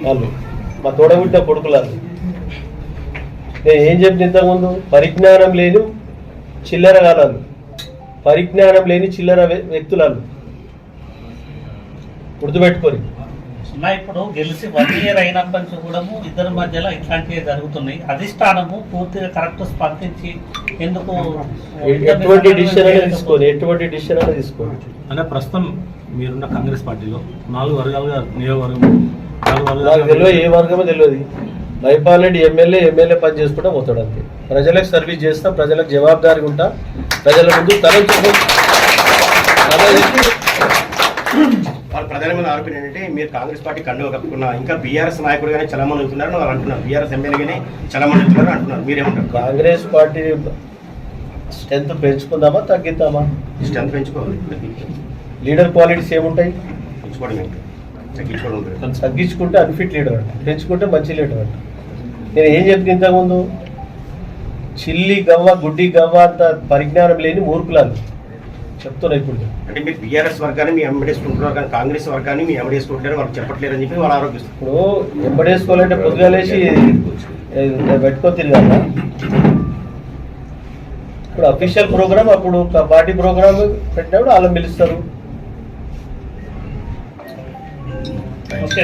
వాళ్ళు మా తోడబుట్టిన కొడుకులాలు. నేను ఏం చెప్పిన ఇంతకుముందు, పరిజ్ఞానం లేని చిల్లర కాలాలు, పరిజ్ఞానం లేని చిల్లర వ్యక్తులాలు గుర్తుపెట్టుకొని. ఇప్పుడు గెలిచి 1 year అయినప్పటి నుంచి కూడా ఇద్దరి మధ్యలో ఇట్లాంటివి జరుగుతున్నాయి. అధిష్టానము పూర్తిగా కరెక్ట్ స్పందించి ఎందుకు ఎటువంటి డిసిషన్ అనేది తీసుకోండి. అంటే ప్రస్తుతం మీరున్న కాంగ్రెస్ పార్టీలో 4 వర్గాలుగా నియోజకవర్గం నాకు తెలియదు, ఏ వర్గమో తెలియదు. మైపాల్ రెడ్డి ఎమ్మెల్యే పని చేసుకుంటా పోతాడు అంతే. ప్రజలకు సర్వీస్ చేస్తా, ప్రజలకు జవాబుదారీగా ఉంటా, ప్రజల ముందు వాళ్ళ ప్రధానమైన ఆరోపణ ఏంటంటే మీరు కాంగ్రెస్ పార్టీ కండువ కప్పుకున్నా ఇంకా బీఆర్ఎస్ నాయకుడుగానే చలమని అవుతున్నారని వాళ్ళు అంటున్నారు. బీఆర్ఎస్ ఎమ్మెల్యేగానే చలమని అవుతున్నారు అంటున్నారు. మీరేమంటారు? కాంగ్రెస్ పార్టీ స్ట్రెంత్ పెంచుకుందామా తగ్గిద్దామా? స్ట్రెంత్ పెంచుకోవాలి. లీడర్ క్వాలిటీస్ ఏముంటాయి? పెంచుకోవడం, తగ్గించుకుంటే అన్ఫిట్ లీడర్ అంట, పెంచుకుంటే మంచి లీడర్ అంట. నేను ఏం చెప్పిన ఇంతకుముందు, చిల్లి గవ్వ గుడ్డి గవ్వ అంత పరిజ్ఞానం లేని మూర్ఖులాలు చెప్తున్నా. ఇప్పుడు అంటే మీరు బీఆర్ఎస్ వర్గాన్ని మీ ఎంబడేసుకుంటున్నారు కానీ కాంగ్రెస్ వర్గాన్ని మీ ఎంబడేసుకుంటున్నారు వాళ్ళు చెప్పట్లేరని చెప్పి వాళ్ళు ఆరోపిస్తారు. ఇప్పుడు ఎంబడేసుకోవాలంటే పొద్దుగాలేసి పెట్టుకొని తిరిగాక. ఇప్పుడు అఫీషియల్ ప్రోగ్రామ్, అప్పుడు పార్టీ ప్రోగ్రామ్ పెట్టినప్పుడు వాళ్ళని పిలుస్తారు. ఓకే.